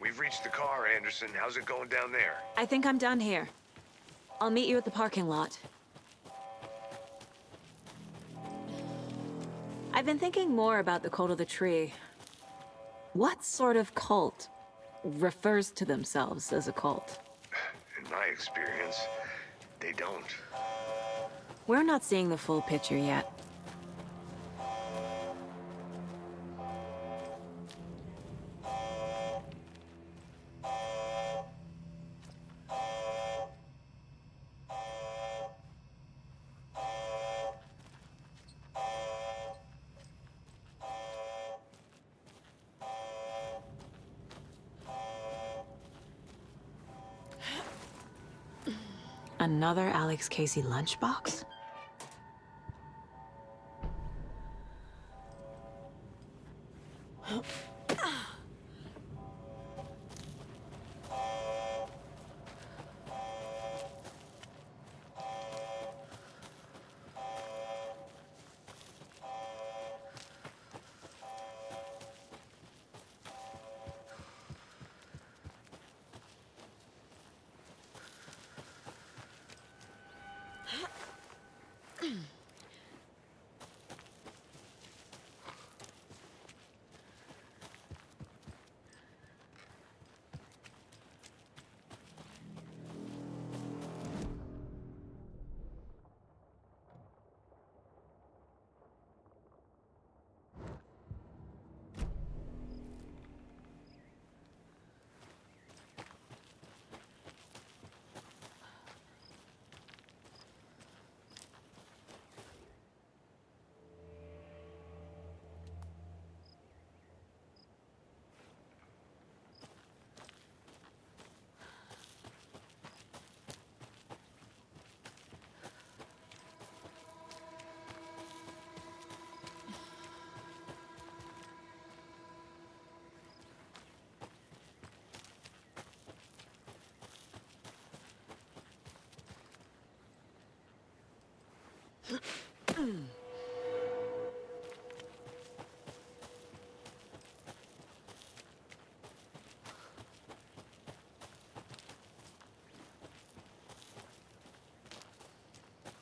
We've reached the car, Anderson. How's it going down there? I think I'm done here. I'll meet you at the parking lot. I've been thinking more about the cult of the tree. What sort of cult refers to themselves as a cult? In my experience, they don't. We're not seeing the full picture yet. Another Alex Casey lunchbox?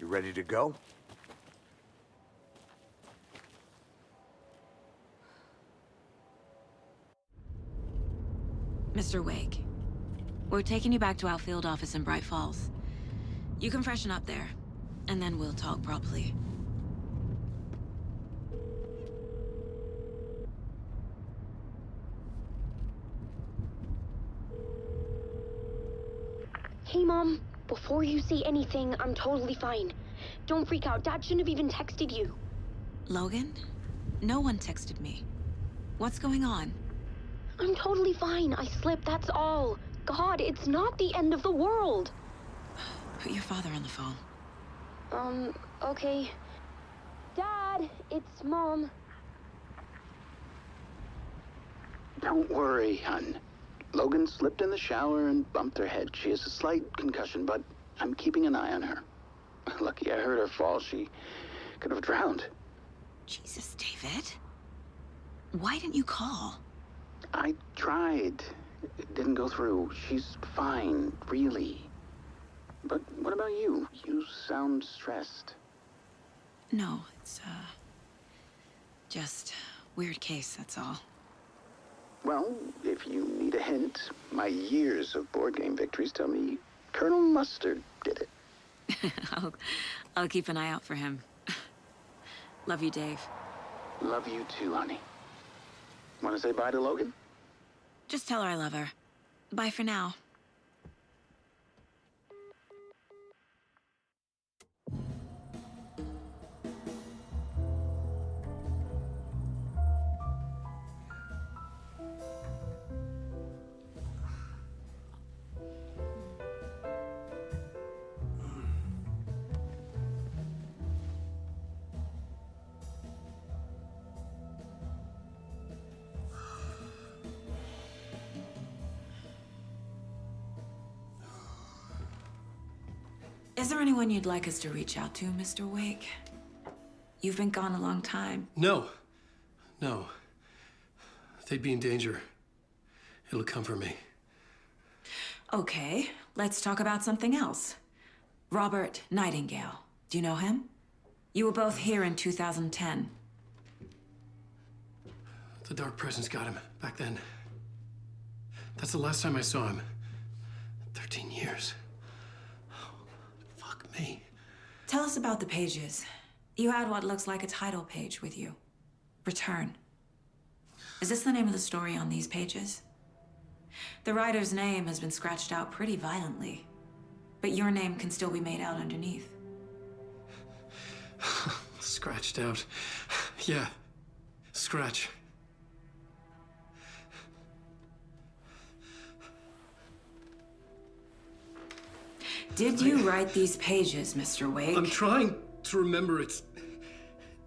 You ready to go? Mr. Wake, we're taking you back to our field office in Bright Falls. You can freshen up there, and then we'll talk properly. Hey, Mom. Before you say anything, I'm totally fine. Don't freak out. Dad shouldn't have even texted you. Logan? No one texted me. What's going on? I'm totally fine. I slipped, that's all. God, it's not the end of the world. Put your father on the phone. Okay. Dad, it's Mom. Don't worry, hon. Logan slipped in the shower and bumped her head. She has a slight concussion, but I'm keeping an eye on her. Lucky I heard her fall. She could have drowned. Jesus, David. Why didn't you call? I tried. It didn't go through. She's fine, really. But what about you? You sound stressed. No, it's, just weird case, that's all. Well, if you need a hint, my years of board game victories tell me Colonel Mustard did it. I'll keep an eye out for him. Love you, Dave. Love you too, honey. Want to say bye to Logan? Just tell her I love her. Bye for now. Is there anyone you'd like us to reach out to, Mr. Wake? You've been gone a long time. No. They'd be in danger. It'll come for me. Okay, let's talk about something else. Robert Nightingale. Do you know him? You were both here in 2010. The Dark Presence got him back then. That's the last time I saw him. 13 years. Oh, fuck me. Tell us about the pages. You had what looks like a title page with you. Return. Is this the name of the story on these pages? The writer's name has been scratched out pretty violently, but your name can still be made out underneath. Scratched out. Yeah. Scratch. Did you write these pages, Mr. Wake? I'm trying to remember.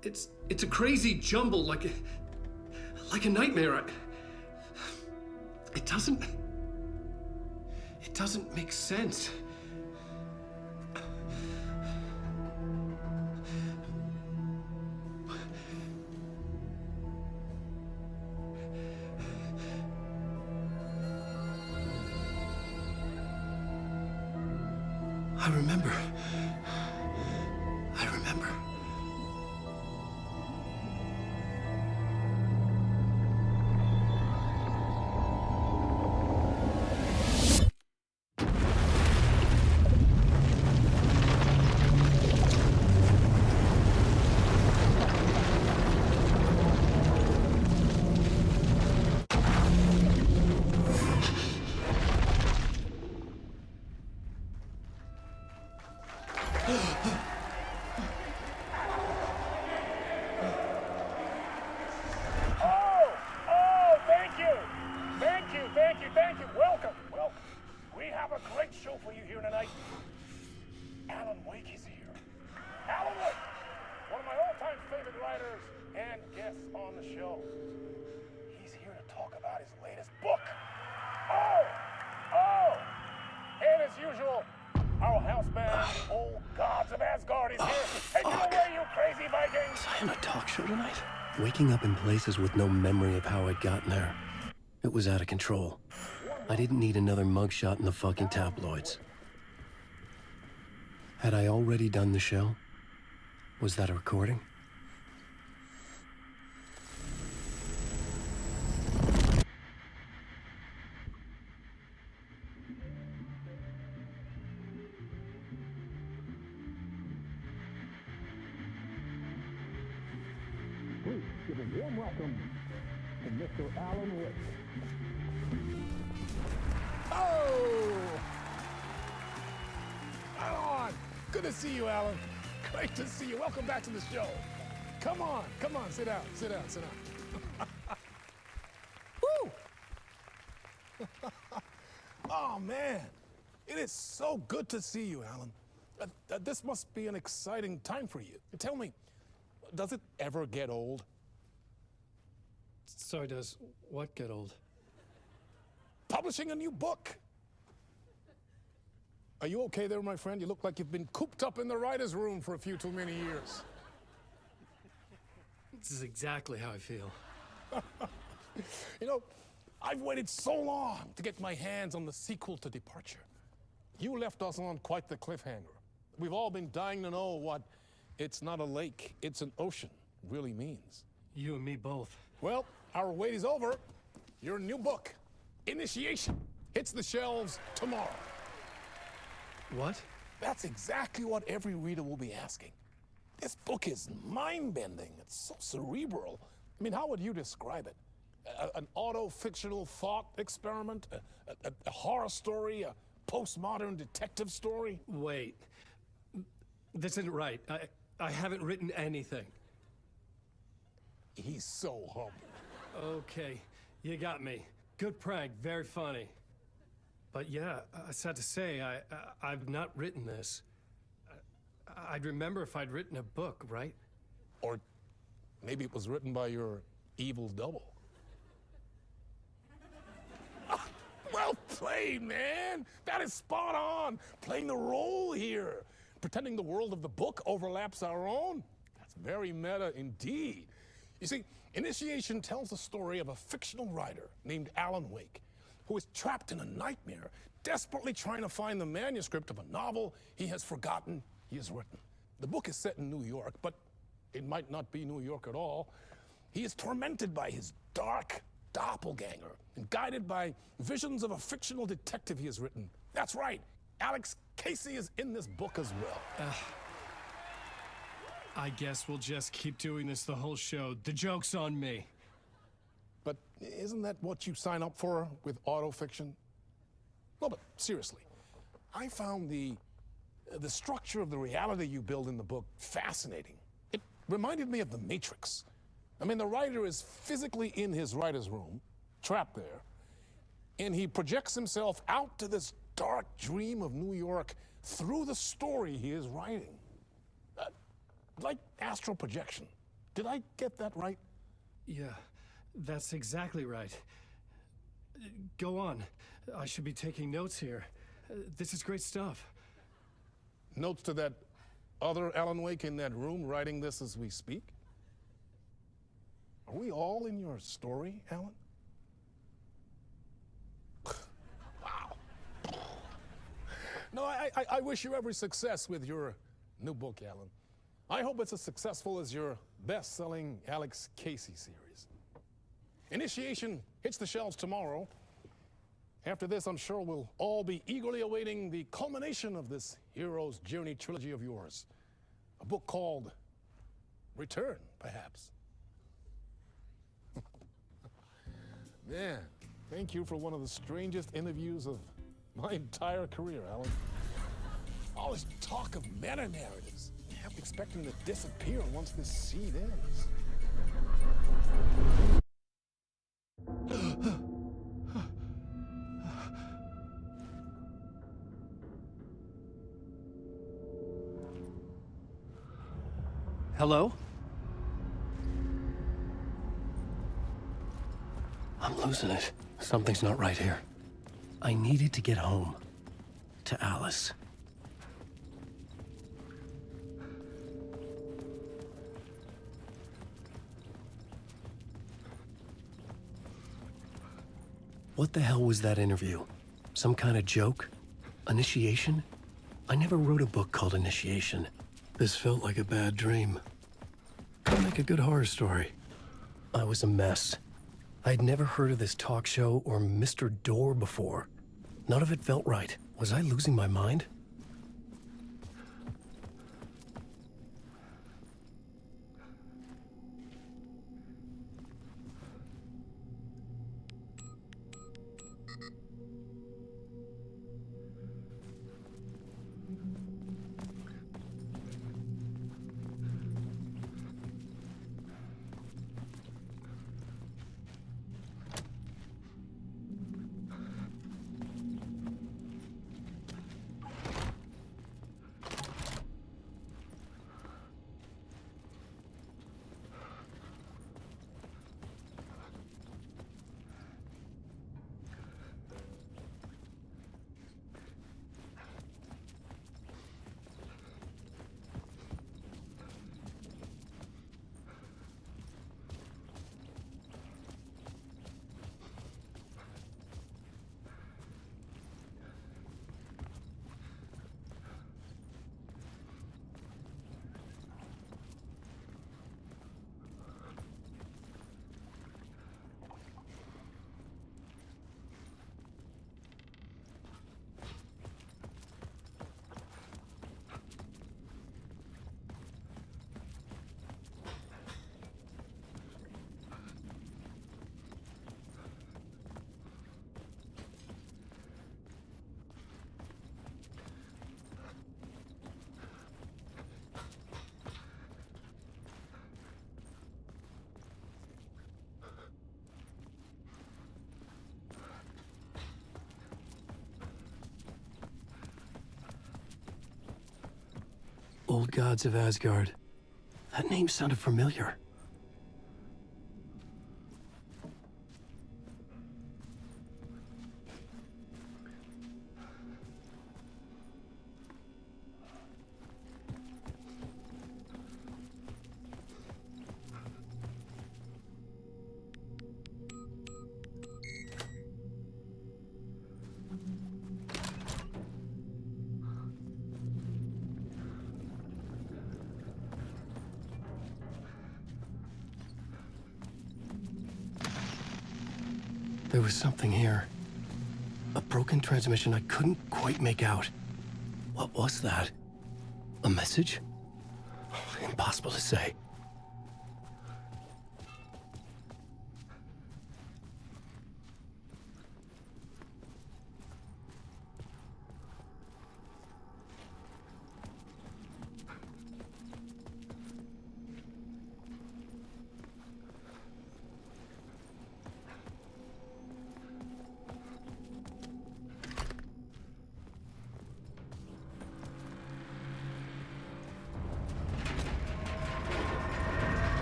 It's a crazy jumble, like a nightmare. It doesn't make sense. I remember. Thank you. Welcome. We have a great show for you here tonight. Alan Wake is here. Alan Wake, one of my all-time favorite writers and guests on the show. He's here to talk about his latest book. And as usual, our house band, the old gods of Asgard, is here. Take it away, you crazy Vikings! Was I on a talk show tonight? Waking up in places with no memory of how I'd gotten there. It was out of control. I didn't need another mugshot in the fucking tabloids. Had I already done the show? Was that a recording? Please give a warm welcome to Mr. Alan Wake. Alan! Good to see you, Alan. Great to see you. Welcome back to the show. Come on, sit down. Woo! Oh, man. It is so good to see you, Alan. This must be an exciting time for you. Tell me, does it ever get old? Sorry, does what get old? Publishing a new book. Are you okay there, my friend? You look like you've been cooped up in the writer's room for a few too many years. This is exactly how I feel. You know, I've waited so long to get my hands on the sequel to Departure. You left us on quite the cliffhanger. We've all been dying to know what "it's not a lake, it's an ocean" really means. You and me both. Well, our wait is over. Your new book, Initiation, hits the shelves tomorrow. What? That's exactly what every reader will be asking. This book is mind-bending. It's so cerebral. I mean, how would you describe it? An auto-fictional thought experiment? A horror story? A postmodern detective story? Wait. This isn't right. I haven't written anything. He's so humble. Okay, you got me. Good prank, very funny. But yeah, sad to say, I've not written this. I'd remember if I'd written a book, right? Or maybe it was written by your evil double. Well played, man. That is spot on. Playing the role here. Pretending the world of the book overlaps our own. That's very meta indeed. You see, Initiation tells the story of a fictional writer named Alan Wake, who is trapped in a nightmare, desperately trying to find the manuscript of a novel he has forgotten he has written. The book is set in New York, but it might not be New York at all. He is tormented by his dark doppelganger and guided by visions of a fictional detective he has written. That's right, Alex Casey is in this book as well. I guess we'll just keep doing this the whole show. The joke's on me. But isn't that what you sign up for with autofiction? No, but seriously, I found the structure of the reality you build in the book fascinating. It reminded me of The Matrix. I mean, the writer is physically in his writer's room, trapped there, and he projects himself out to this dark dream of New York through the story he is writing. Like astral projection. Did I get that right? Yeah, that's exactly right. Go on. I should be taking notes here. This is great stuff. Notes to that other Alan Wake in that room writing this as we speak? Are we all in your story, Alan? Wow. No, I wish you every success with your new book, Alan. I hope it's as successful as your best-selling Alex Casey series. Initiation hits the shelves tomorrow. After this, I'm sure we'll all be eagerly awaiting the culmination of this hero's journey trilogy of yours. A book called Return, perhaps. Man, thank you for one of the strangest interviews of my entire career, Alan. All this talk of meta-narratives. I'm expecting to disappear once this seed ends. Hello? I'm losing it. Something's not right here. I needed to get home. To Alice. What the hell was that interview? Some kind of joke? Initiation? I never wrote a book called Initiation. This felt like a bad dream. Could make a good horror story. I was a mess. I'd never heard of this talk show or Mr. Door before. None of it felt right. Was I losing my mind? Old Gods of Asgard. That name sounded familiar. was something here. A broken transmission I couldn't quite make out. What was that? A message? Impossible to say.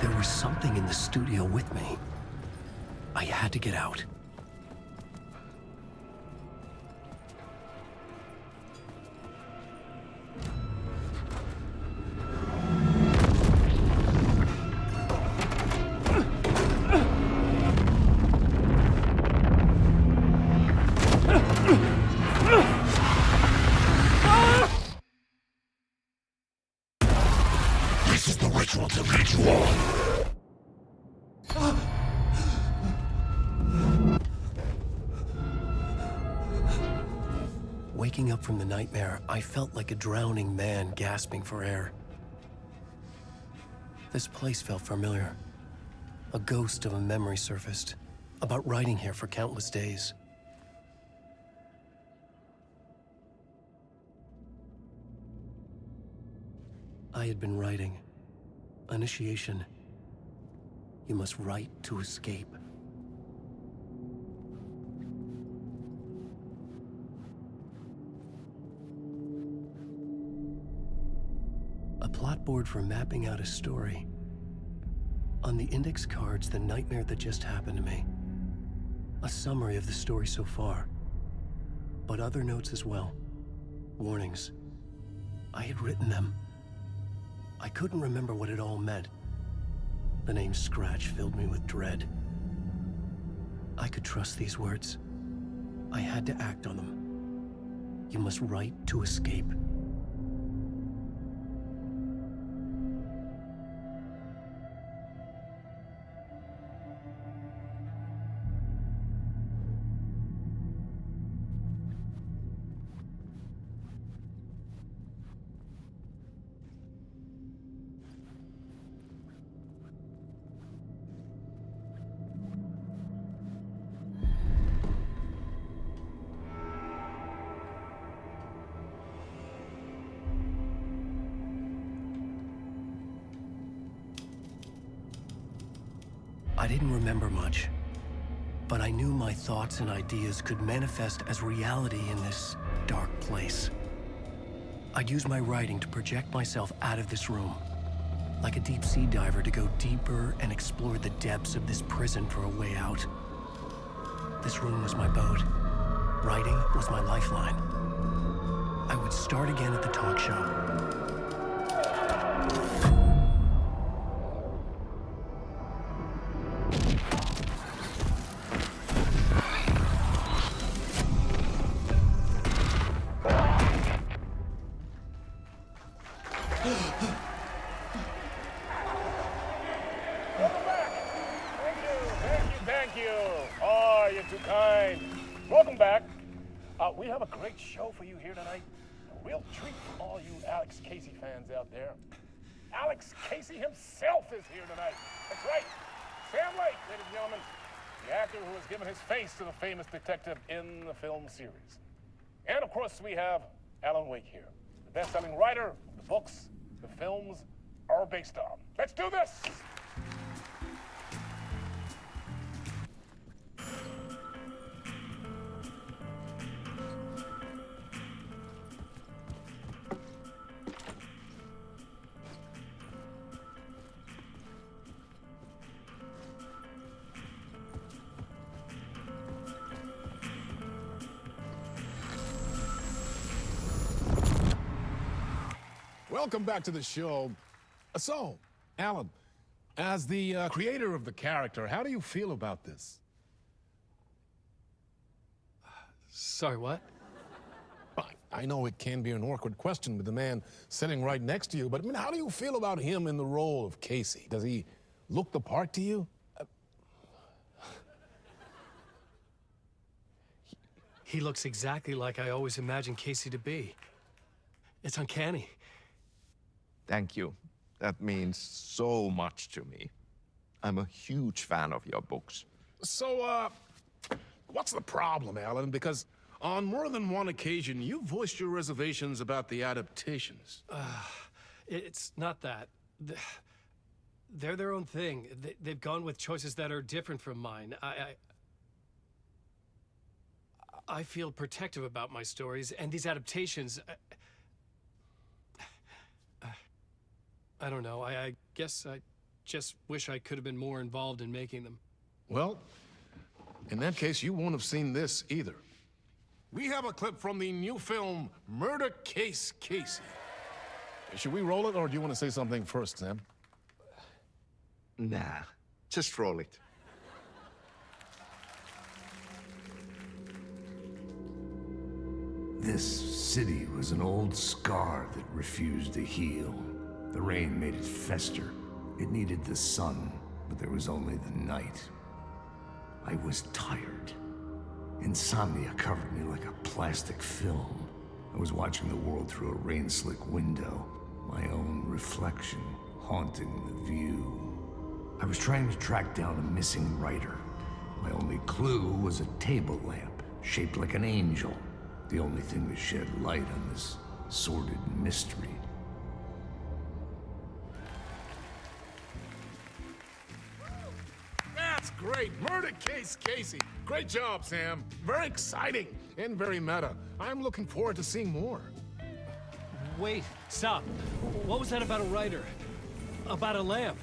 There was something in the studio with me. I had to get out. This is the ritual to lead you on. Waking up from the nightmare, I felt like a drowning man gasping for air. This place felt familiar. A ghost of a memory surfaced, about writing here for countless days. I had been writing. Initiation. You must write to escape. A plot board for mapping out a story. On the index cards, the nightmare that just happened to me. A summary of the story so far. But other notes as well. Warnings. I had written them. I couldn't remember what it all meant. The name Scratch filled me with dread. I could trust these words. I had to act on them. You must write to escape. I didn't remember much, but I knew my thoughts and ideas could manifest as reality in this dark place. I'd use my writing to project myself out of this room, like a deep-sea diver to go deeper and explore the depths of this prison for a way out. This room was my boat. Writing was my lifeline. I would start again at the talk show. Thank you. Oh, you're too kind. Welcome back. We have a great show for you here tonight. A real treat for all you Alex Casey fans out there. Alex Casey himself is here tonight. That's right. Sam Lake, ladies and gentlemen. The actor who has given his face to the famous detective in the film series. And of course, we have Alan Wake here, the best-selling writer of the books the films are based on. Let's do this! Welcome back to the show. So, Alan, as the creator of the character, how do you feel about this? Sorry, what? I know it can be an awkward question with the man sitting right next to you, but I mean, how do you feel about him in the role of Casey? Does he look the part to you? He looks exactly like I always imagined Casey to be. It's uncanny. Thank you. That means so much to me. I'm a huge fan of your books. So, what's the problem, Alan? Because on more than one occasion, you voiced your reservations about the adaptations. It's not that. They're their own thing. They've gone with choices that are different from mine. I feel protective about my stories, and these adaptations... I don't know. I guess I just wish I could have been more involved in making them. Well, in that case, you won't have seen this either. We have a clip from the new film, Murder Case Casey. Should we roll it, or do you want to say something first, Sam? Nah, just roll it. This city was an old scar that refused to heal. The rain made it fester. It needed the sun, but there was only the night. I was tired. Insomnia covered me like a plastic film. I was watching the world through a rain-slick window, my own reflection haunting the view. I was trying to track down a missing writer. My only clue was a table lamp, shaped like an angel. The only thing that shed light on this sordid mystery. That's great! Murder Case Casey! Great job, Sam. Very exciting and very meta. I'm looking forward to seeing more. Wait, stop. What was that about a writer? About a lamp?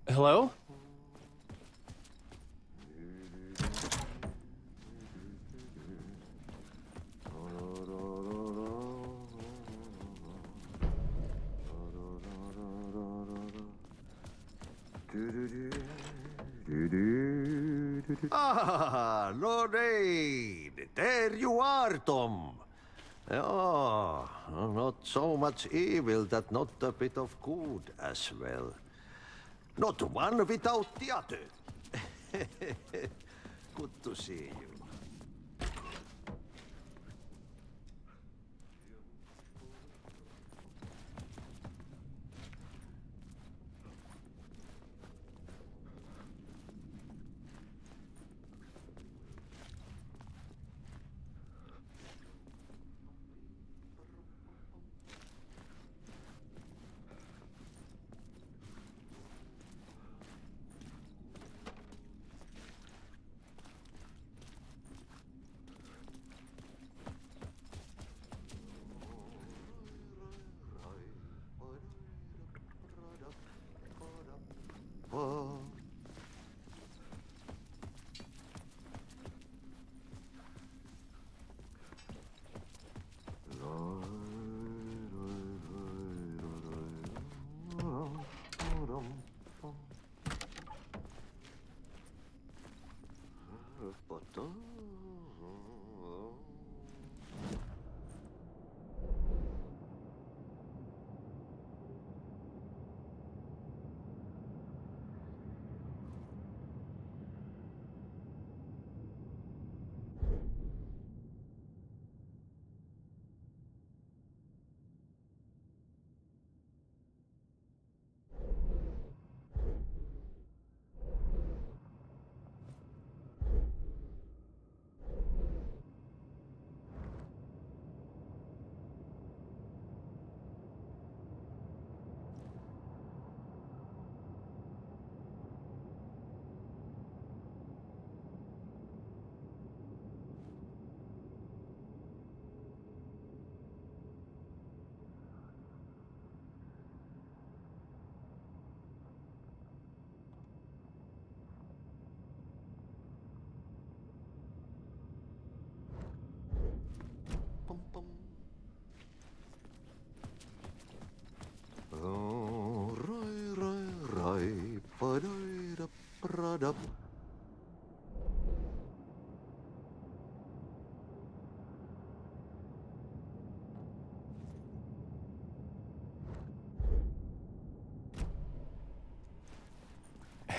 Hello? Ah, no niin. There you are, Tom. Oh, not so much evil that not a bit of good as well. Not one without the other. Good to see you.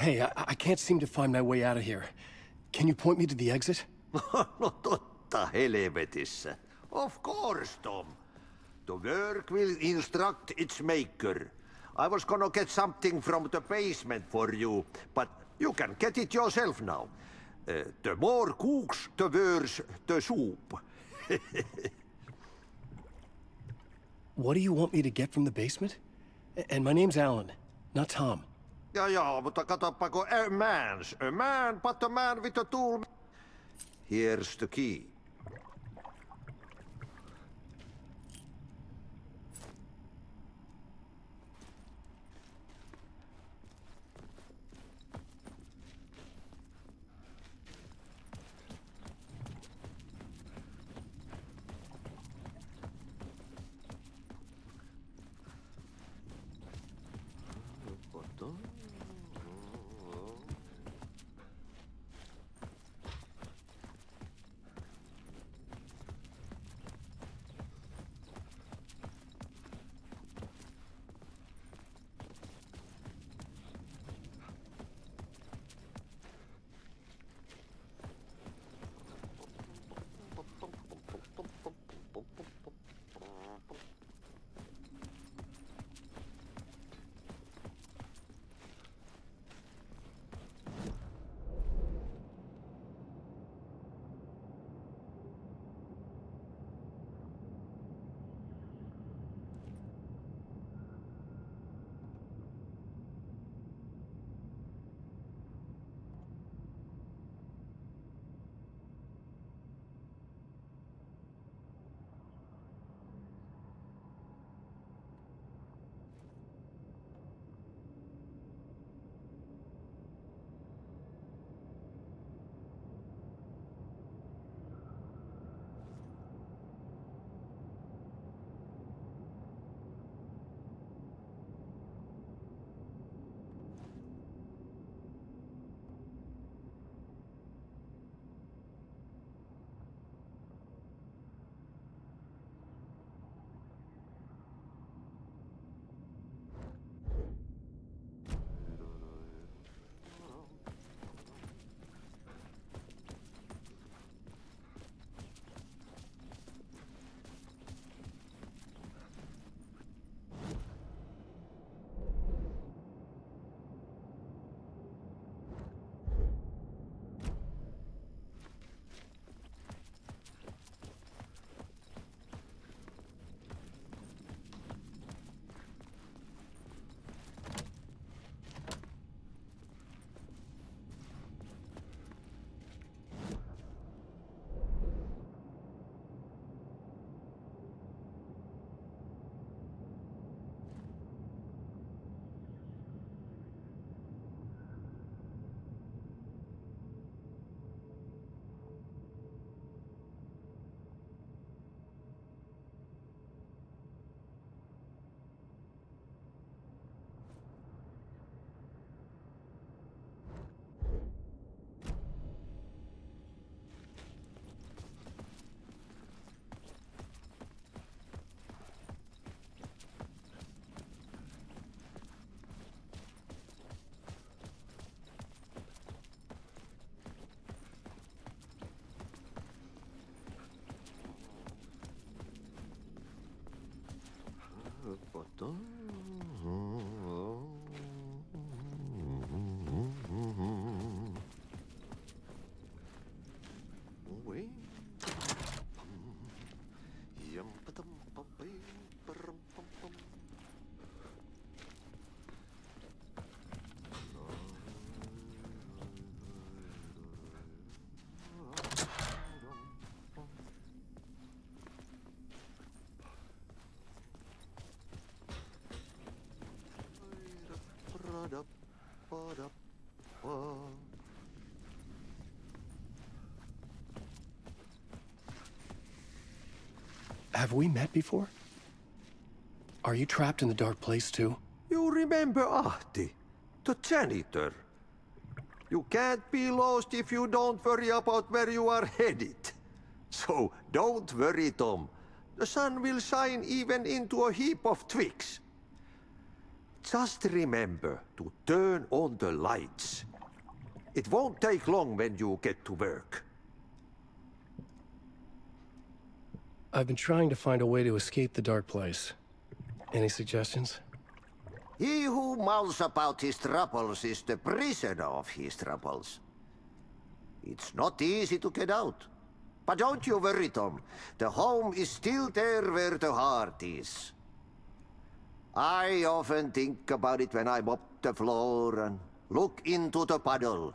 Hey, I can't seem to find my way out of here. Can you point me to the exit? No totta helvetissä. Of course, Tom. The work will instruct its maker. I was gonna get something from the basement for you, but you can get it yourself now. The more cooks, the worse the soup. What do you want me to get from the basement? And my name's Alan, not Tom. Ja, mutta katopako, a man, but a man with a tool. Here's the key. Have we met before? Are you trapped in the dark place too? You remember Ahti, the janitor? You can't be lost if you don't worry about where you are headed. So don't worry, Tom. The sun will shine even into a heap of twigs. Just remember to turn on the lights. It won't take long when you get to work. I've been trying to find a way to escape the dark place. Any suggestions? He who mouths about his troubles is the prisoner of his troubles. It's not easy to get out. But don't you worry, Tom. The home is still there where the heart is. I often think about it when I mop the floor and look into the puddle.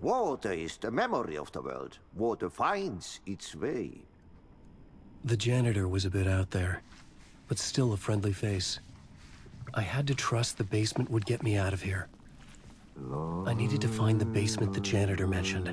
Water is the memory of the world. Water finds its way. The janitor was a bit out there, but still a friendly face. I had to trust the basement would get me out of here. I needed to find the basement the janitor mentioned.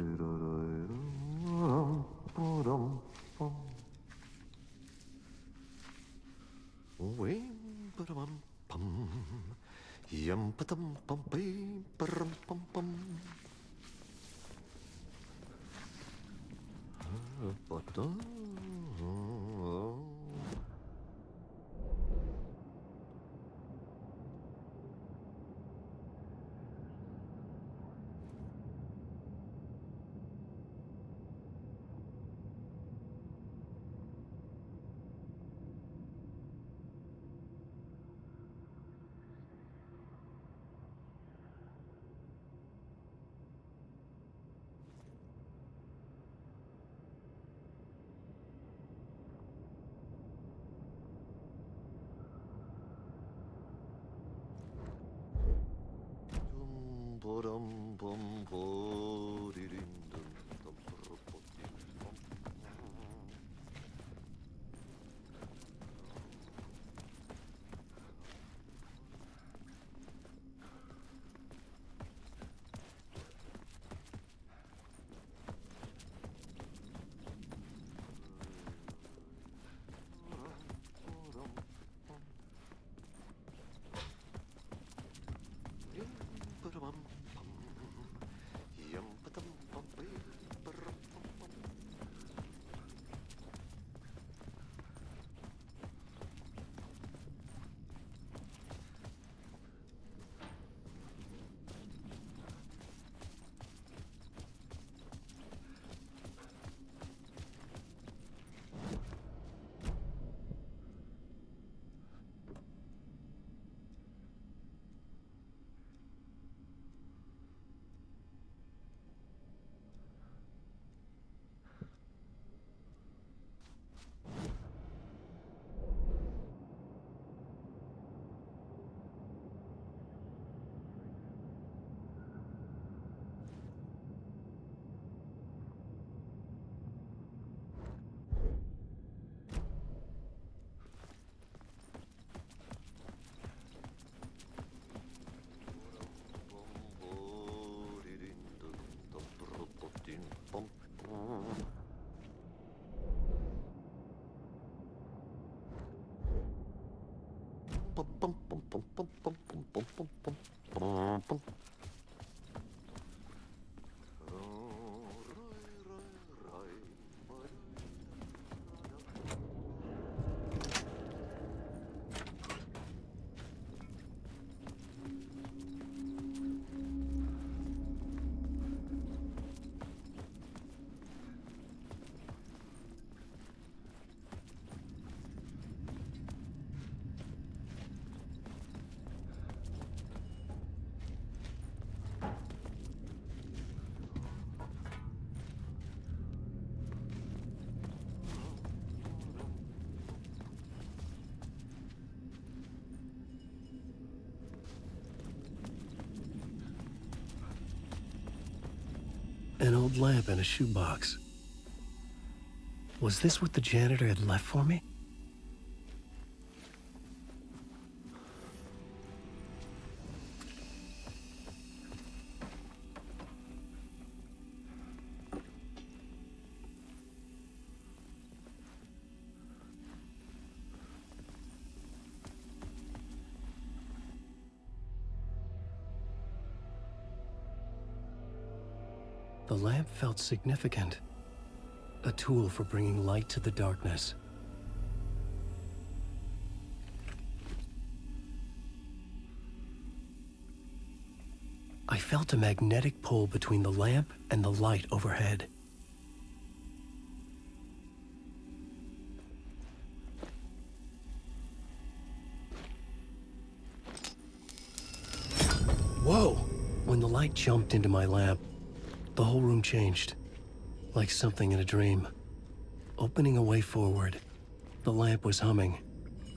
An old lamp in a shoebox. Was this what the janitor had left for me? The lamp felt significant. A tool for bringing light to the darkness. I felt a magnetic pull between the lamp and the light overhead. Whoa! When the light jumped into my lamp, the whole room changed, like something in a dream. Opening a way forward, the lamp was humming.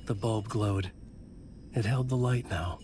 The bulb glowed. It held the light now.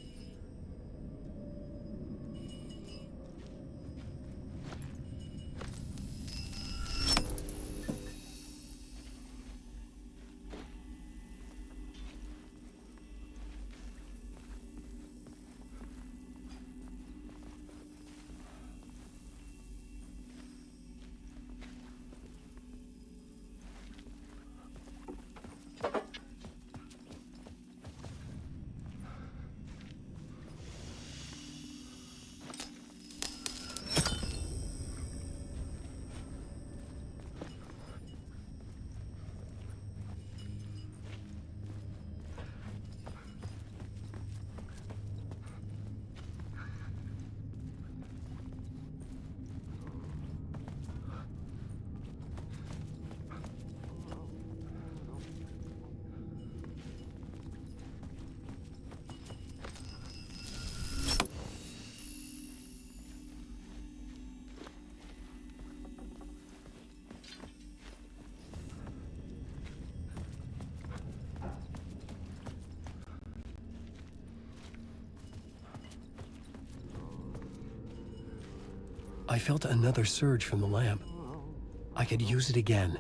I felt another surge from the lamp. I could use it again.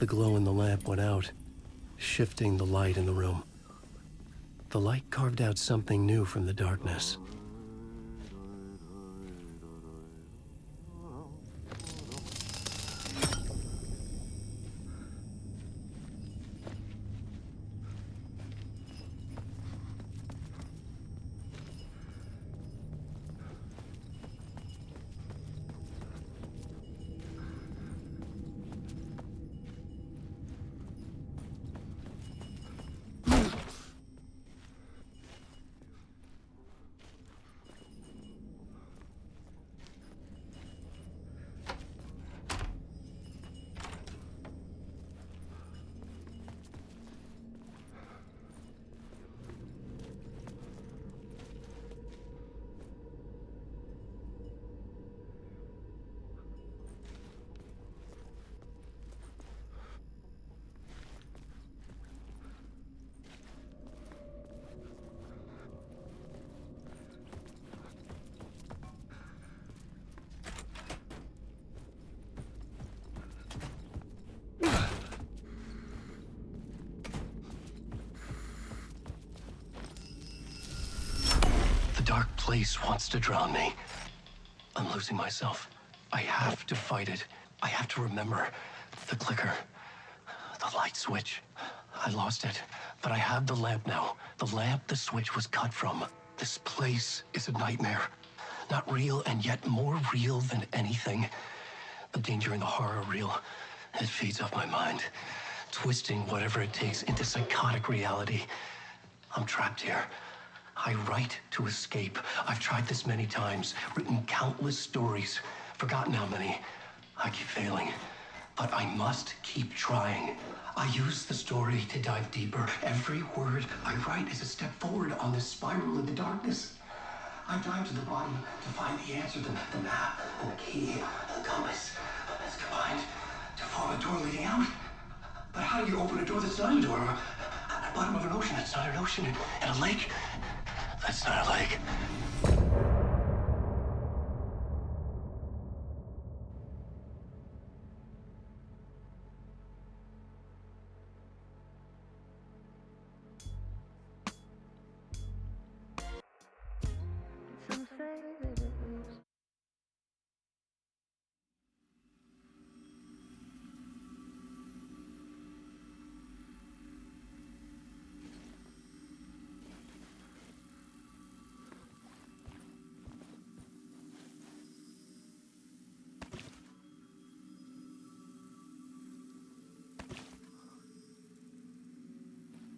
The glow in the lamp went out, shifting the light in the room. The light carved out something new from the darkness. The dark place wants to drown me. I'm losing myself. I have to fight it. I have to remember the clicker, the light switch. I lost it, but I have the lamp now. The lamp the switch was cut from. This place is a nightmare. Not real, and yet more real than anything. The danger and the horror are real. It feeds off my mind, twisting whatever it takes into psychotic reality. I'm trapped here. I write to escape. I've tried this many times, written countless stories, forgotten how many. I keep failing, but I must keep trying. I use the story to dive deeper. Every word I write is a step forward on this spiral in the darkness. I dive to the bottom to find the answer, the map, and the key, and the compass. It's combined to form a door leading out. But how do you open a door that's not a door? At the bottom of an ocean that's not an ocean, and a lake that's not a lake.